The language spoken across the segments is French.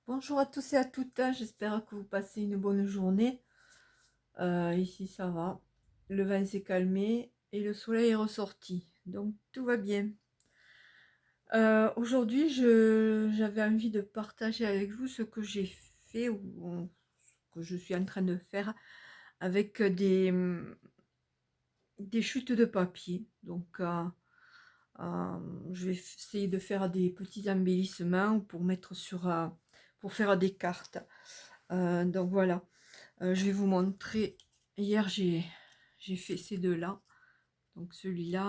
Bonjour à tous et à toutes, j'espère que vous passez une bonne journée. Ici ça va, le vent s'est calmé et le soleil est ressorti, donc tout va bien. Aujourd'hui j'avais envie de partager avec vous ce que j'ai fait ou ce que je suis en train de faire avec des chutes de papier. Donc je vais essayer de faire des petits embellissements pour mettre pour faire des cartes. Donc voilà. Je vais vous montrer. Hier, j'ai fait ces deux-là. Donc celui-là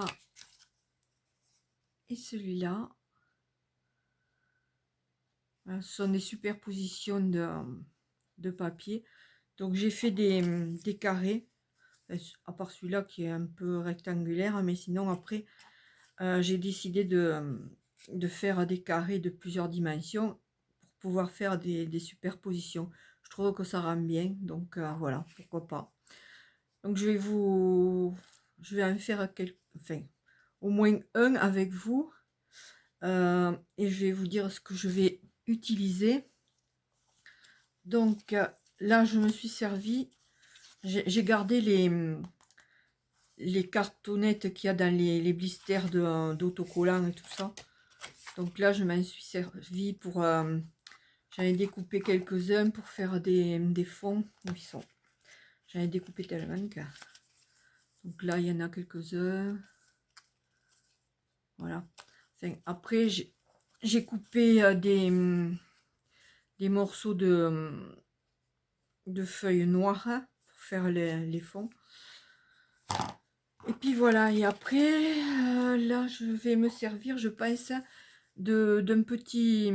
et celui-là. Ce sont des superpositions de papier. Donc j'ai fait des carrés. À part celui-là qui est un peu rectangulaire. Mais sinon après, j'ai décidé de faire des carrés de plusieurs dimensions pour pouvoir faire des superpositions. Je trouve que ça rend bien. Donc voilà, pourquoi pas. Donc je vais en faire enfin, au moins un avec vous. Et je vais vous dire ce que je vais utiliser. Donc là, je me suis servi, j'ai gardé les cartonnettes qu'il y a dans les blisters d'autocollants et tout ça. Donc là, je m'en suis servi pour... j'en ai découpé quelques-uns pour faire des fonds. Où ils sont? J'en ai découpé tellement que... Donc là, il y en a quelques-uns. Voilà. Après, j'ai coupé des morceaux de feuilles noires pour faire les fonds. Et puis voilà. Et après, là, je vais me servir, je pense, d'un petit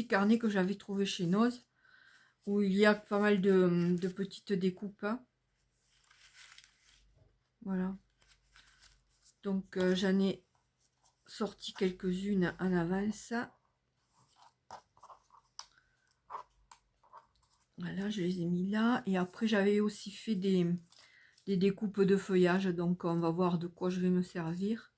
carnet que j'avais trouvé chez Noz, où il y a pas mal de petites découpes. Voilà. Donc, j'en ai sorti quelques-unes en avance. Voilà, je les ai mis là. Et après, j'avais aussi fait des découpes de feuillage. Donc, on va voir de quoi je vais me servir.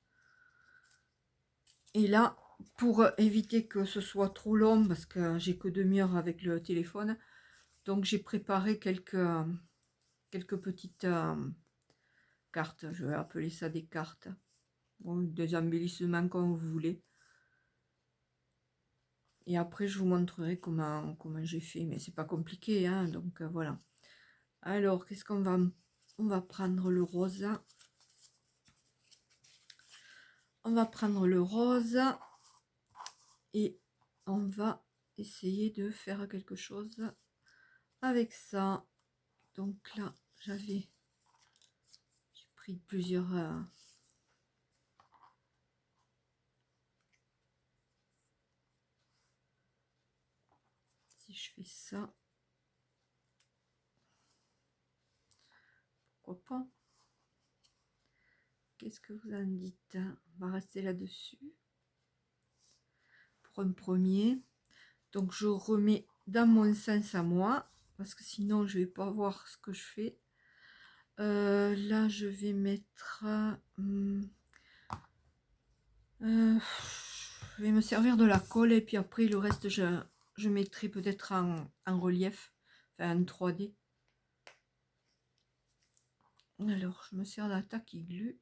Et là, pour éviter que ce soit trop long, parce que j'ai que demi-heure avec le téléphone, donc j'ai préparé quelques petites cartes. Je vais appeler ça des cartes. Bon, des embellissements comme vous voulez. Et après, je vous montrerai comment j'ai fait. Mais c'est pas compliqué, hein, donc voilà. Alors, qu'est-ce qu'on va... On va prendre le rose. On va prendre le rose. Et on va essayer de faire quelque chose avec ça. Donc là, j'ai pris plusieurs... si je fais ça... Pourquoi pas? Qu'est-ce que vous en dites? On va rester là-dessus. Pour un premier. Donc je remets dans mon sens à moi. Parce que sinon je vais pas voir ce que je fais. Là je vais mettre... je vais me servir de la colle. Et puis après le reste je mettrai peut-être en relief. Enfin en 3D. Alors je me sers de la tacky glue.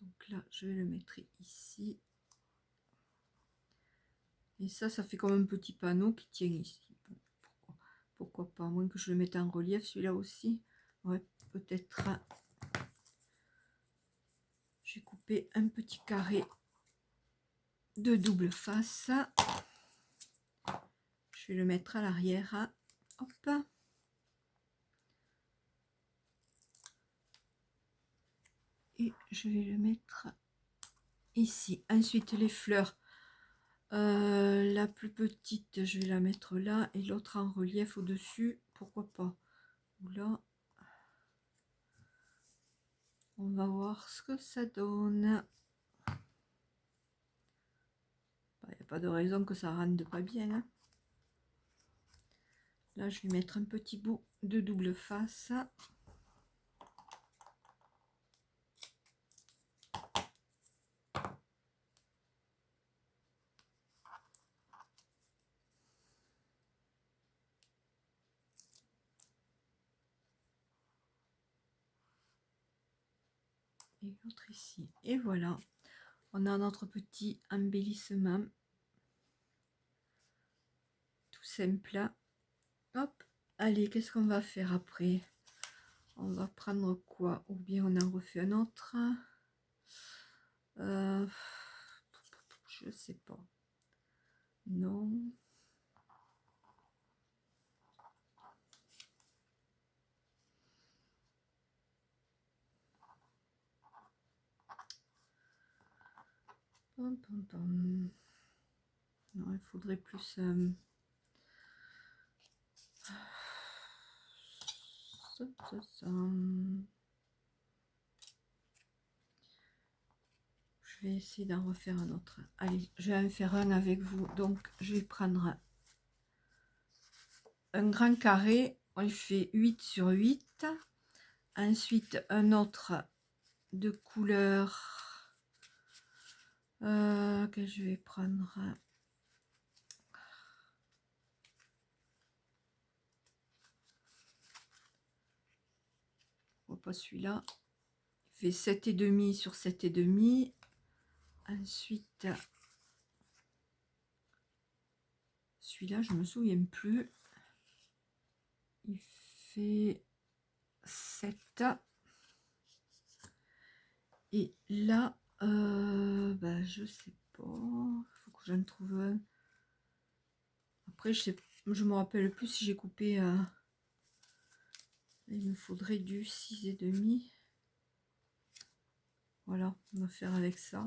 Donc là je vais le mettre ici. Et ça fait comme un petit panneau qui tient ici. Pourquoi pas, à moins que je le mette en relief celui-là aussi. Ouais, peut-être. J'ai coupé un petit carré de double face. Je vais le mettre à l'arrière. Hop. Et je vais le mettre ici. Ensuite, les fleurs. La plus petite, je vais la mettre là. Et l'autre en relief au-dessus. Pourquoi pas. Là. On va voir ce que ça donne. Il n'y a pas de raison que ça rende pas bien. Hein. Là, je vais mettre un petit bout de double face. et l'autre ici. Et voilà, on a notre petit embellissement. Tout simple. Hop, allez, qu'est-ce qu'on va faire après? On va prendre quoi? Ou bien on en refait un autre. Je sais pas. Non. Pom, pom, pom. Non, il faudrait plus... Je vais essayer d'en refaire un autre. Allez, je vais en faire un avec vous. Donc, je vais prendre un grand carré. On fait 8 sur 8. Ensuite, un autre de couleur que je vais prendre. Pas celui-là. Il fait 7,5 sur 7,5. Ensuite, celui-là, je me souviens plus. Il fait 7. Et là, bah, je sais pas. Il faut que j'en trouve un. Après, je me rappelle plus si j'ai coupé. Il me faudrait du 6,5. Voilà, on va faire avec ça.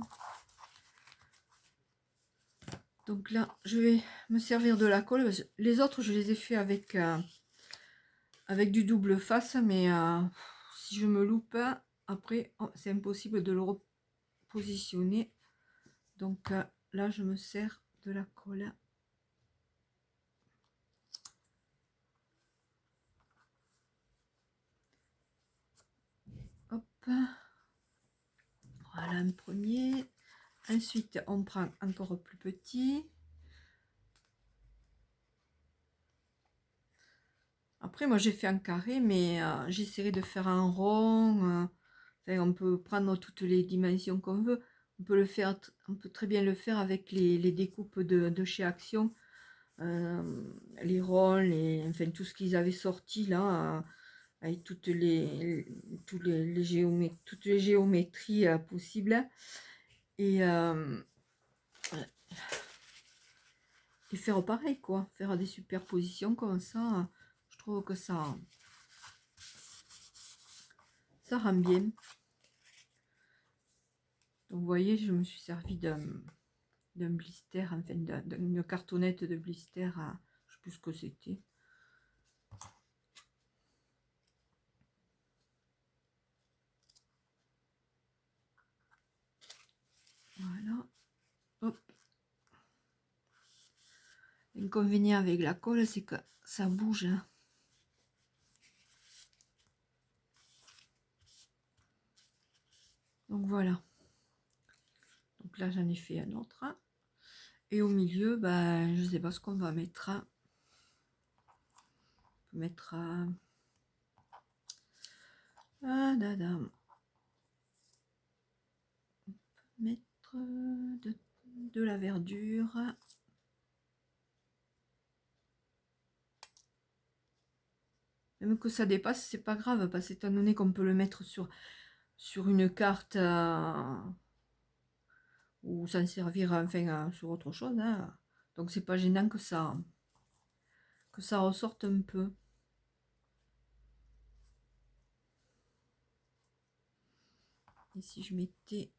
Donc là, je vais me servir de la colle. Les autres, je les ai fait avec, avec du double face. Mais si je me loupe, après, oh, c'est impossible de le repositionner. Donc là, je me sers de la colle. Hop. Voilà un premier. Ensuite, on prend encore plus petit. Après, moi, j'ai fait un carré, mais j'essaierai de faire un rond. Enfin, on peut prendre toutes les dimensions qu'on veut. On peut le faire, on peut très bien le faire avec les découpes de chez Action. Les ronds, enfin, tout ce qu'ils avaient sorti là, avec toutes les géométries possibles. Et faire pareil, quoi. Faire des superpositions comme ça. Je trouve que ça rend bien. Donc vous voyez, je me suis servi d'un blister, enfin d'une cartonnette de blister, je sais plus ce que c'était. Voilà. Hop. L'inconvénient avec la colle, c'est que ça bouge. Hein. Donc voilà. Donc là, j'en ai fait un autre. Et au milieu, ben, je sais pas ce qu'on va mettre. On peut mettre... mettre de la verdure. Même que ça dépasse, c'est pas grave, parce qu'étant donné qu'on peut le mettre sur une carte ou s'en servir enfin sur autre chose. Hein. Donc c'est pas gênant que ça ressorte un peu. Et si je mettais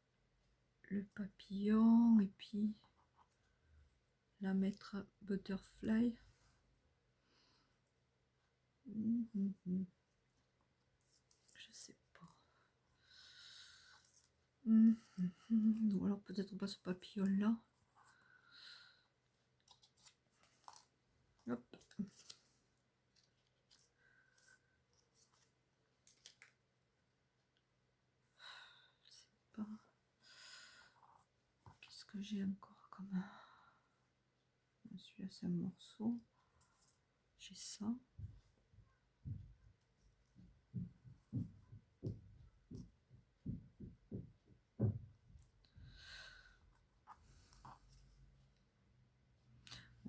le papillon et puis la mettre butterfly. Je sais pas. Ou alors peut-être pas ce papillon là. Hop. Je sais pas. Qu'est-ce que j'ai encore comme... Celui-là c'est un morceau. J'ai ça.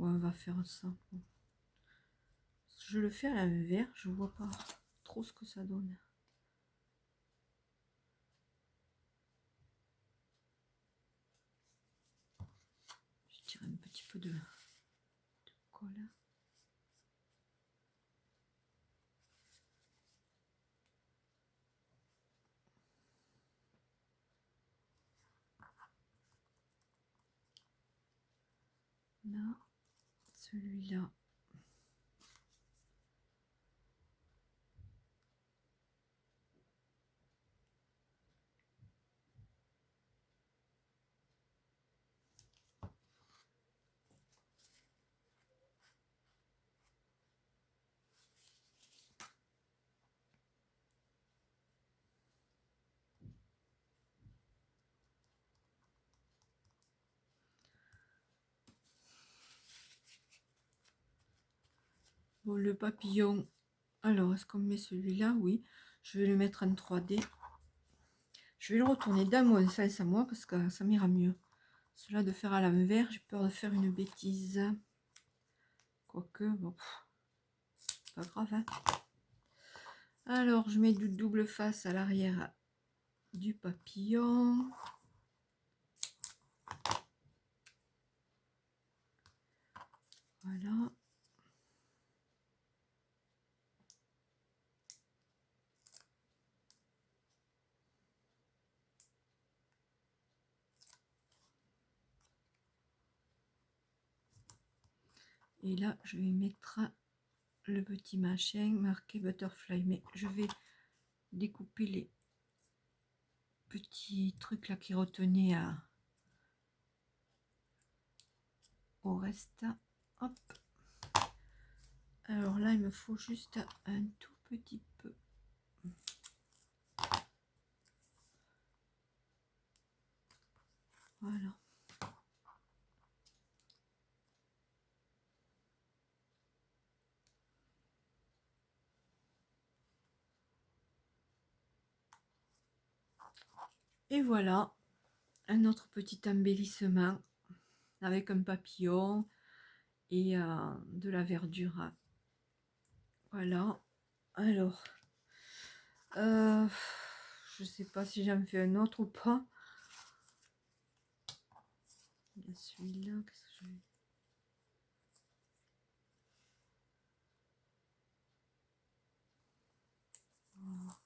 on va faire ça. Je le fais à l'envers, je vois pas trop ce que ça donne. Je tire un petit peu de colle. Là, celui-là. Bon, le papillon, alors est-ce qu'on met celui-là? Oui, je vais le mettre en 3D. Je vais le retourner dans mon sens à moi parce que ça m'ira mieux. Cela de faire à l'envers, j'ai peur de faire une bêtise. Quoique, bon, pas grave. Hein. Alors, je mets du double face à l'arrière du papillon. Voilà. Et là, je vais mettre le petit machin marqué butterfly. Mais je vais découper les petits trucs là qui retenaient au reste. Hop. Alors là, il me faut juste un tout petit peu. Voilà. Et voilà, un autre petit embellissement avec un papillon et de la verdure. Voilà. Alors, je sais pas si j'en fais un autre ou pas. Il y a celui-là, qu'est-ce que je vais... Voilà.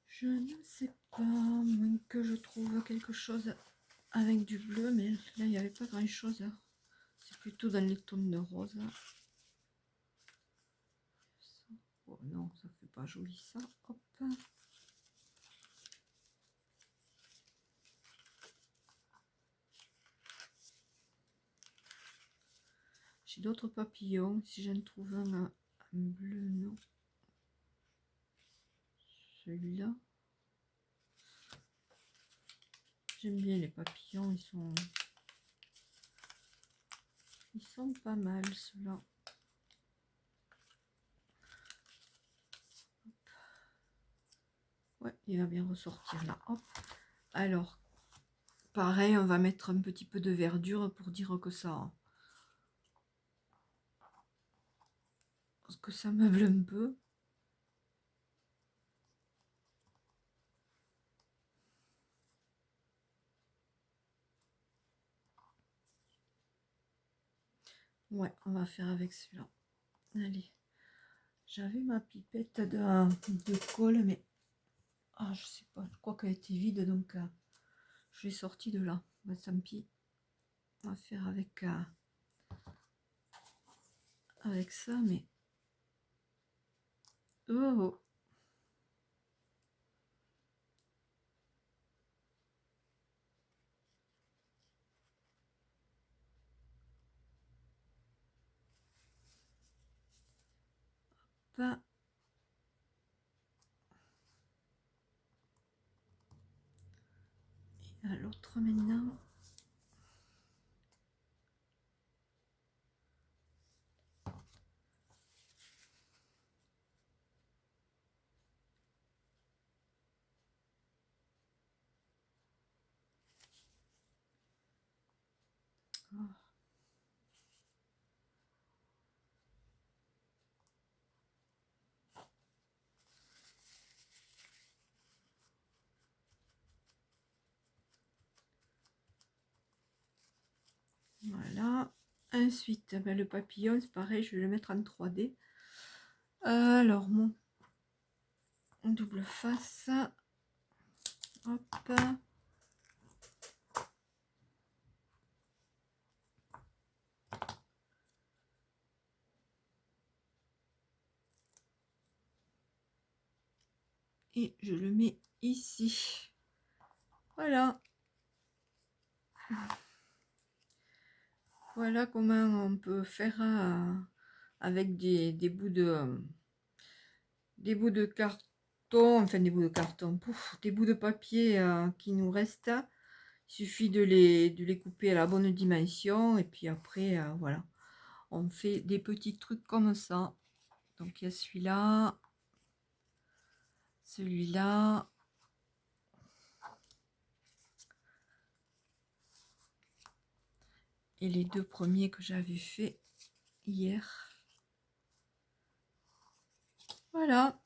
Je ne sais pas, moins que je trouve quelque chose avec du bleu, mais là il n'y avait pas grand chose. C'est plutôt dans les tons de rose. Oh non, ça fait pas joli ça. Hop. J'ai d'autres papillons. Si j'en trouve un bleu, non. Celui-là. J'aime bien les papillons, ils sont pas mal ceux-là. Ouais, il va bien ressortir là. Hop. Alors, pareil, on va mettre un petit peu de verdure pour dire que ça meuble un peu. Ouais, on va faire avec celui-là. Allez. J'avais ma pipette de colle, mais je sais pas, je crois qu'elle était vide, donc je l'ai sortie de là. Bah, tant pis. On va faire avec ça, mais... Oh, pas... Et à l'autre maintenant. Voilà. Ensuite, ben, le papillon, c'est pareil, je vais le mettre en 3D. Alors, mon double face. Hop. Et je le mets ici. Voilà. Voilà comment on peut faire avec des bouts de carton, enfin des bouts de carton, pouf, des bouts de papier qui nous restent. Il suffit de les couper à la bonne dimension et puis après, voilà, on fait des petits trucs comme ça. Donc il y a celui-là, et les deux premiers que j'avais fait hier. Voilà,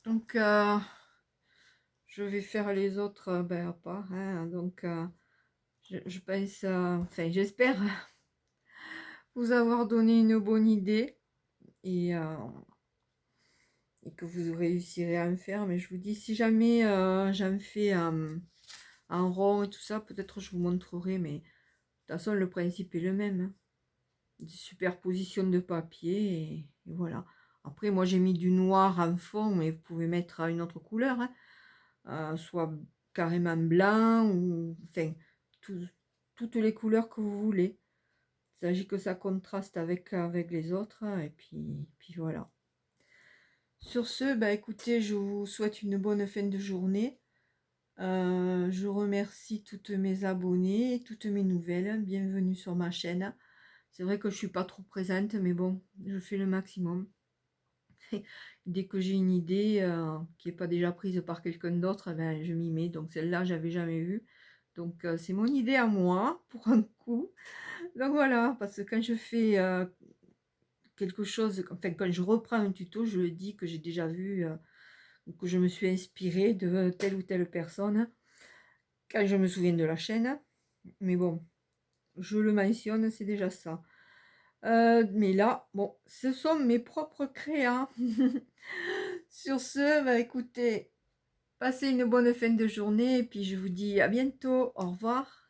donc je vais faire les autres ben, à part, hein. Donc je pense, enfin j'espère vous avoir donné une bonne idée et que vous réussirez à en faire. Mais je vous dis, si jamais j'en fais en rond et tout ça, peut-être je vous montrerai, mais de toute façon le principe est le même, hein. Des superpositions de papier et voilà. Après moi j'ai mis du noir en fond, mais vous pouvez mettre une autre couleur, hein. Soit carrément blanc ou enfin toutes les couleurs que vous voulez. Il s'agit que ça contraste avec les autres et puis voilà. Sur ce, bah écoutez, je vous souhaite une bonne fin de journée. Je remercie toutes mes abonnés, toutes mes nouvelles. Bienvenue sur ma chaîne. C'est vrai que je suis pas trop présente, mais bon, je fais le maximum. Dès que j'ai une idée qui n'est pas déjà prise par quelqu'un d'autre, ben, je m'y mets. Donc celle-là, j'avais jamais vue. Donc c'est mon idée à moi pour un coup. Donc voilà, parce que quand je fais quelque chose, enfin quand je reprends un tuto, je le dis que j'ai déjà vu ou que je me suis inspirée de telle ou telle personne quand je me souviens de la chaîne. Mais bon, je le mentionne, c'est déjà ça. Mais là, bon, ce sont mes propres créas. Sur ce, bah, écoutez, passez une bonne fin de journée et puis je vous dis à bientôt. Au revoir.